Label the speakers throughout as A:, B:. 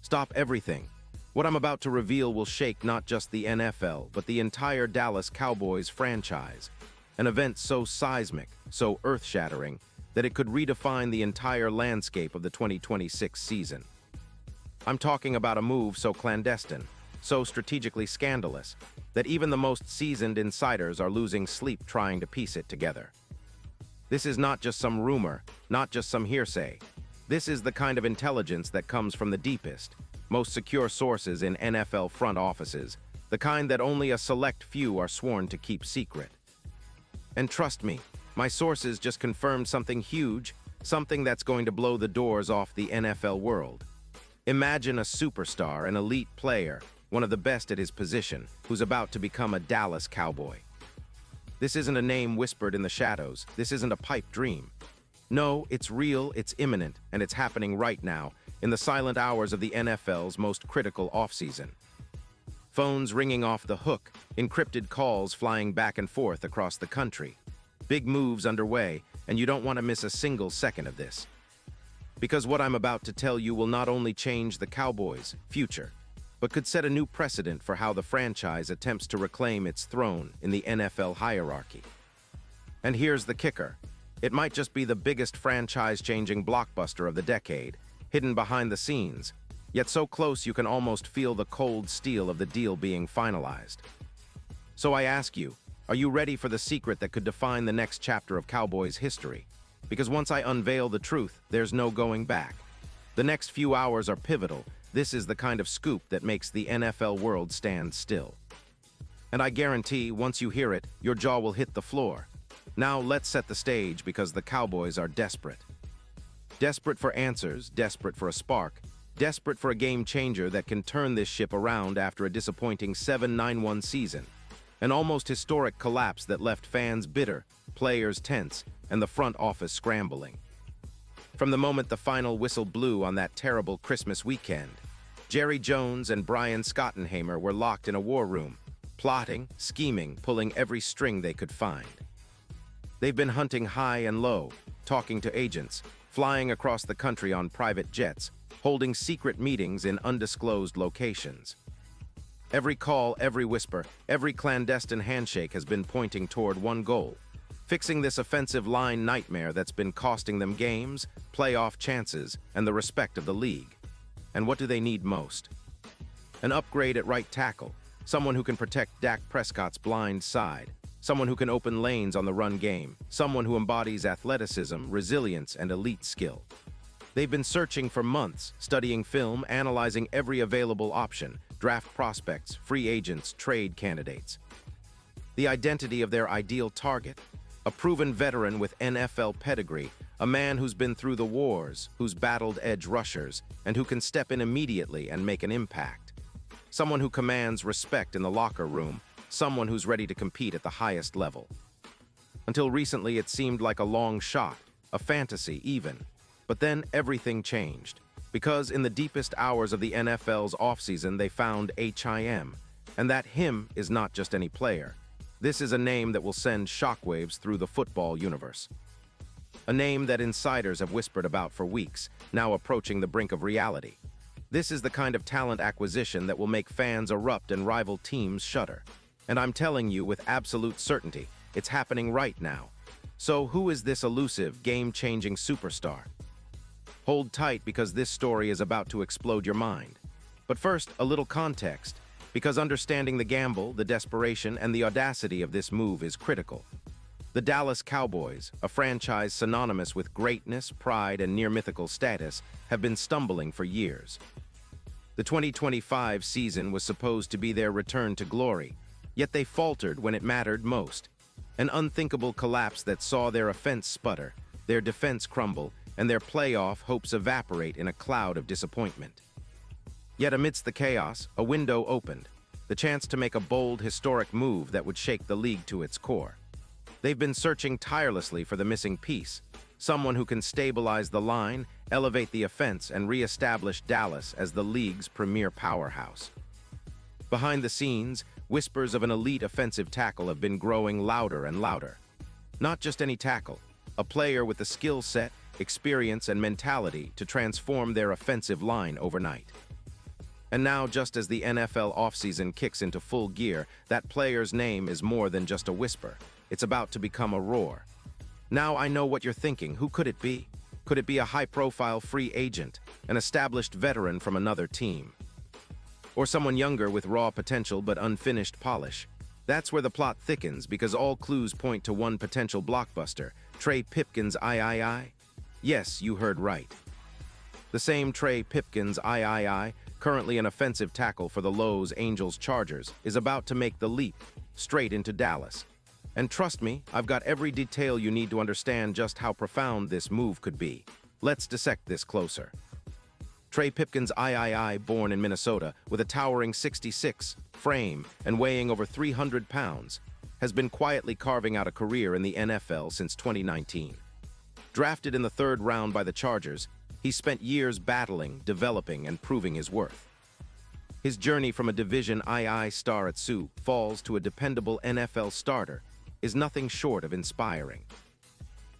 A: Stop everything. What I'm about to reveal will shake not just the NFL, but the entire Dallas Cowboys franchise. An event so seismic, so earth-shattering, that it could redefine the entire landscape of the 2026 season. I'm talking about a move so clandestine, so strategically scandalous, that even the most seasoned insiders are losing sleep trying to piece it together. This is not just some rumor, not just some hearsay. This is the kind of intelligence that comes from the deepest, most secure sources in NFL front offices, the kind that only a select few are sworn to keep secret. And trust me, my sources just confirmed something huge, something that's going to blow the doors off the NFL world. Imagine a superstar, an elite player, one of the best at his position, who's about to become a Dallas Cowboy. This isn't a name whispered in the shadows. This isn't a pipe dream. No, it's real, it's imminent, and it's happening right now, in the silent hours of the NFL's most critical offseason. Phones ringing off the hook, encrypted calls flying back and forth across the country. Big moves underway, and you don't want to miss a single second of this. Because what I'm about to tell you will not only change the Cowboys' future, but could set a new precedent for how the franchise attempts to reclaim its throne in the NFL hierarchy. And here's the kicker. It might just be the biggest franchise-changing blockbuster of the decade, hidden behind the scenes, yet so close you can almost feel the cold steel of the deal being finalized. So I ask you, are you ready for the secret that could define the next chapter of Cowboys history? Because once I unveil the truth, there's no going back. The next few hours are pivotal. This is the kind of scoop that makes the NFL world stand still. And I guarantee, once you hear it, your jaw will hit the floor. Now let's set the stage, because the Cowboys are desperate. Desperate for answers, desperate for a spark, desperate for a game-changer that can turn this ship around after a disappointing 7-9-1 season. An almost historic collapse that left fans bitter, players tense, and the front office scrambling. From the moment the final whistle blew on that terrible Christmas weekend, Jerry Jones and Brian Schottenheimer were locked in a war room, plotting, scheming, pulling every string they could find. They've been hunting high and low, talking to agents, flying across the country on private jets, holding secret meetings in undisclosed locations. Every call, every whisper, every clandestine handshake has been pointing toward one goal: fixing this offensive line nightmare that's been costing them games, playoff chances, and the respect of the league. And what do they need most? An upgrade at right tackle, someone who can protect Dak Prescott's blind side, someone who can open lanes on the run game, someone who embodies athleticism, resilience, and elite skill. They've been searching for months, studying film, analyzing every available option, draft prospects, free agents, trade candidates. The identity of their ideal target: a proven veteran with NFL pedigree, a man who's been through the wars, who's battled edge rushers, and who can step in immediately and make an impact. Someone who commands respect in the locker room, someone who's ready to compete at the highest level. Until recently, it seemed like a long shot, a fantasy even. But then everything changed, because in the deepest hours of the NFL's offseason, they found HIM. And that him is not just any player. This is a name that will send shockwaves through the football universe. A name that insiders have whispered about for weeks, now approaching the brink of reality. This is the kind of talent acquisition that will make fans erupt and rival teams shudder. And I'm telling you with absolute certainty, it's happening right now. So who is this elusive, game-changing superstar? Hold tight, because this story is about to explode your mind. But first, a little context, because understanding the gamble, the desperation, and the audacity of this move is critical. The Dallas Cowboys, a franchise synonymous with greatness, pride, and near-mythical status, have been stumbling for years. The 2025 season was supposed to be their return to glory, yet they faltered when it mattered most. An unthinkable collapse that saw their offense sputter, their defense crumble, and their playoff hopes evaporate in a cloud of disappointment. Yet amidst the chaos, a window opened, the chance to make a bold, historic move that would shake the league to its core. They've been searching tirelessly for the missing piece, someone who can stabilize the line, elevate the offense, and re-establish Dallas as the league's premier powerhouse. Behind the scenes, whispers of an elite offensive tackle have been growing louder and louder. Not just any tackle, a player with the skill set, experience, and mentality to transform their offensive line overnight. And now, just as the NFL offseason kicks into full gear, that player's name is more than just a whisper. It's about to become a roar. Now I know what you're thinking. Who could it be? Could it be a high-profile free agent, an established veteran from another team? Or someone younger with raw potential but unfinished polish? That's where the plot thickens, because all clues point to one potential blockbuster, Trey Pipkins III. Yes, you heard right. The same Trey Pipkins III, currently an offensive tackle for the Los Angeles Chargers, is about to make the leap straight into Dallas. And trust me, I've got every detail you need to understand just how profound this move could be. Let's dissect this closer. Trey Pipkins III, born in Minnesota, with a towering 6'6" frame and weighing over 300 pounds, has been quietly carving out a career in the NFL since 2019. Drafted in the 3rd round by the Chargers, he spent years battling, developing, and proving his worth. His journey from a Division II star at Sioux Falls to a dependable NFL starter is nothing short of inspiring.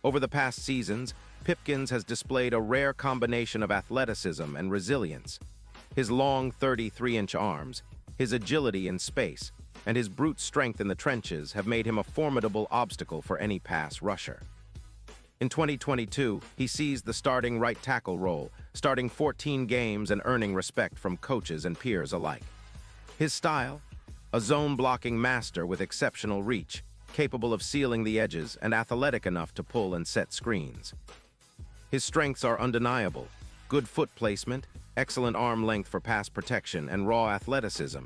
A: Over the past seasons, Pipkins has displayed a rare combination of athleticism and resilience. His long 33-inch arms, his agility in space, and his brute strength in the trenches have made him a formidable obstacle for any pass rusher. In 2022, he seized the starting right tackle role, starting 14 games and earning respect from coaches and peers alike. His style? A zone-blocking master with exceptional reach, capable of sealing the edges and athletic enough to pull and set screens. His strengths are undeniable: good foot placement, excellent arm length for pass protection, and raw athleticism.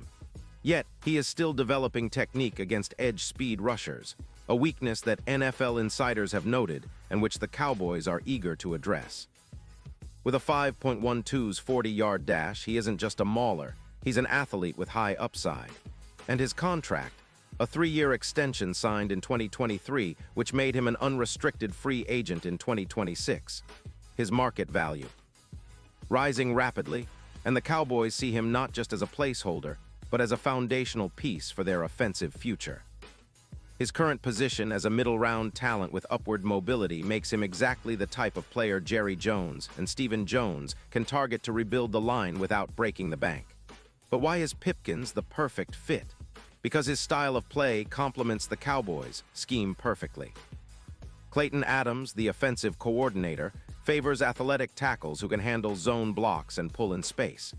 A: Yet, he is still developing technique against edge speed rushers, a weakness that NFL insiders have noted and which the Cowboys are eager to address. With a 5.12's 40-yard dash, he isn't just a mauler, he's an athlete with high upside. And his contract, a 3-year extension signed in 2023, which made him an unrestricted free agent in 2026. His market value rising rapidly, and the Cowboys see him not just as a placeholder, but as a foundational piece for their offensive future. His current position as a middle-round talent with upward mobility makes him exactly the type of player Jerry Jones and Stephen Jones can target to rebuild the line without breaking the bank. But why is Pipkins the perfect fit? Because his style of play complements the Cowboys' scheme perfectly. Clayton Adams, the offensive coordinator, favors athletic tackles who can handle zone blocks and pull in space.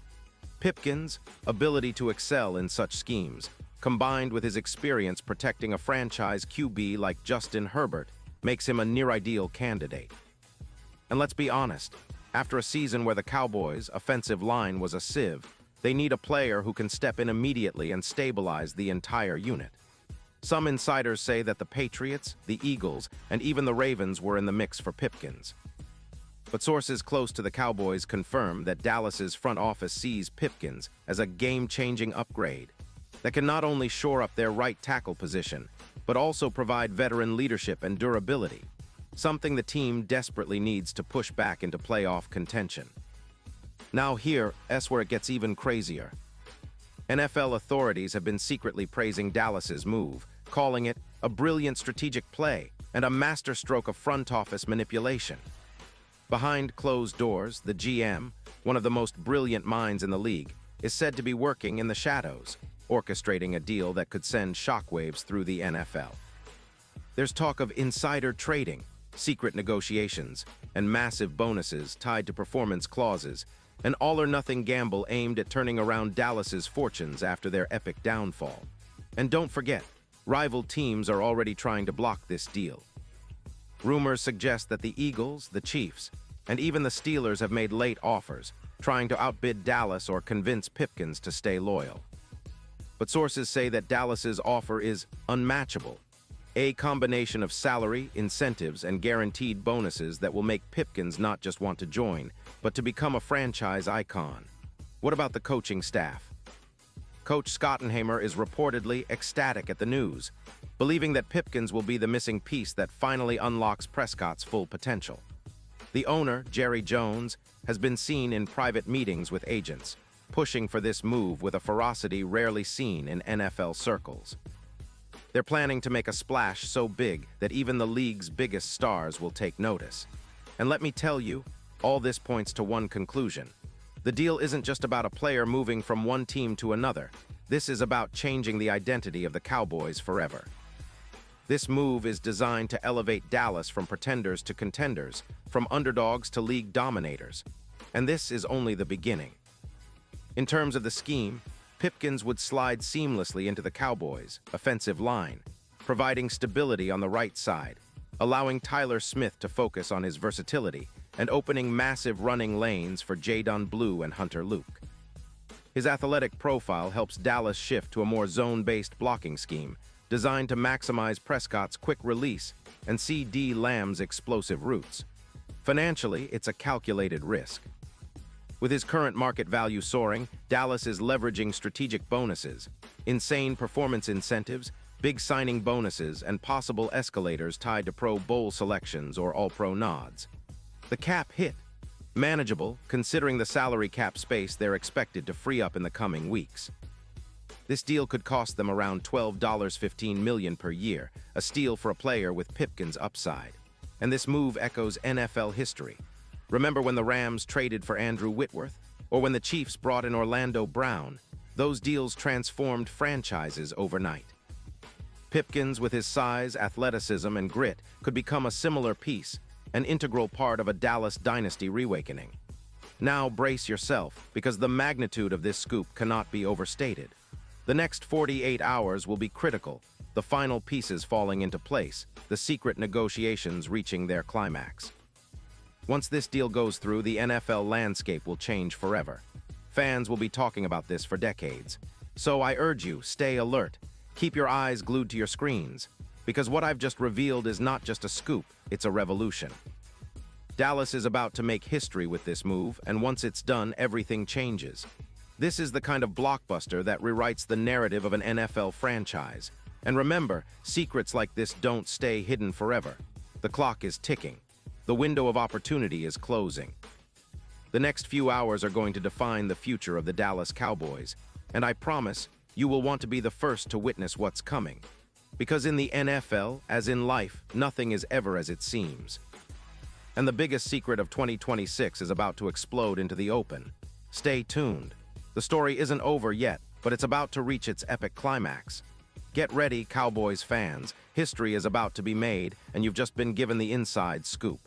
A: Pipkins' ability to excel in such schemes, combined with his experience protecting a franchise QB like Justin Herbert, makes him a near-ideal candidate. And let's be honest, after a season where the Cowboys' offensive line was a sieve, they need a player who can step in immediately and stabilize the entire unit. Some insiders say that the Patriots, the Eagles, and even the Ravens were in the mix for Pipkins. But sources close to the Cowboys confirm that Dallas's front office sees Pipkins as a game-changing upgrade that can not only shore up their right tackle position, but also provide veteran leadership and durability, something the team desperately needs to push back into playoff contention. Now here's where it gets even crazier. NFL authorities have been secretly praising Dallas's move, calling it a brilliant strategic play and a masterstroke of front office manipulation. Behind closed doors, the GM, one of the most brilliant minds in the league, is said to be working in the shadows, orchestrating a deal that could send shockwaves through the NFL. There's talk of insider trading, secret negotiations, and massive bonuses tied to performance clauses, an all-or-nothing gamble aimed at turning around Dallas's fortunes after their epic downfall. And don't forget, rival teams are already trying to block this deal. Rumors suggest that the Eagles, the Chiefs, and even the Steelers have made late offers, trying to outbid Dallas or convince Pipkins to stay loyal. But sources say that Dallas's offer is unmatchable, a combination of salary, incentives, and guaranteed bonuses that will make Pipkins not just want to join, but to become a franchise icon. What about the coaching staff? Coach Schottenheimer is reportedly ecstatic at the news, believing that Pipkins will be the missing piece that finally unlocks Prescott's full potential. The owner, Jerry Jones, has been seen in private meetings with agents, pushing for this move with a ferocity rarely seen in NFL circles. They're planning to make a splash so big that even the league's biggest stars will take notice. And let me tell you, all this points to one conclusion. The The deal isn't just about a player moving from one team to another. This is about changing the identity of the Cowboys forever. This move is designed to elevate Dallas from pretenders to contenders, from underdogs to league dominators. And this is only the beginning. In terms of the scheme, Pipkins would slide seamlessly into the Cowboys' offensive line, providing stability on the right side, allowing Tyler Smith to focus on his versatility and opening massive running lanes for Jadon Blue and Hunter Luke. His athletic profile helps Dallas shift to a more zone-based blocking scheme, designed to maximize Prescott's quick release and CeeDee Lamb's explosive routes. Financially, it's a calculated risk. With his current market value soaring, Dallas is leveraging strategic bonuses, insane performance incentives, big signing bonuses, and possible escalators tied to Pro Bowl selections or All-Pro nods. The cap hit, manageable considering the salary cap space they're expected to free up in the coming weeks. This deal could cost them around $12.15 million per year, a steal for a player with Pipkins' upside. And this move echoes NFL history. Remember when the Rams traded for Andrew Whitworth? Or when the Chiefs brought in Orlando Brown? Those deals transformed franchises overnight. Pipkins, with his size, athleticism, and grit, could become a similar piece, an integral part of a Dallas dynasty reawakening. Now brace yourself, because the magnitude of this scoop cannot be overstated. The next 48 hours will be critical, the final pieces falling into place, the secret negotiations reaching their climax. Once this deal goes through, the NFL landscape will change forever. Fans will be talking about this for decades. So I urge you, stay alert. Keep your eyes glued to your screens, because what I've just revealed is not just a scoop, it's a revolution. Dallas is about to make history with this move, and once it's done, everything changes. This is the kind of blockbuster that rewrites the narrative of an NFL franchise. And remember, secrets like this don't stay hidden forever. The clock is ticking. The window of opportunity is closing. The next few hours are going to define the future of the Dallas Cowboys, and I promise you will want to be the first to witness what's coming. Because in the NFL, as in life, nothing is ever as it seems. And the biggest secret of 2026 is about to explode into the open. Stay tuned. The story isn't over yet, but it's about to reach its epic climax. Get ready, Cowboys fans. History is about to be made, and you've just been given the inside scoop.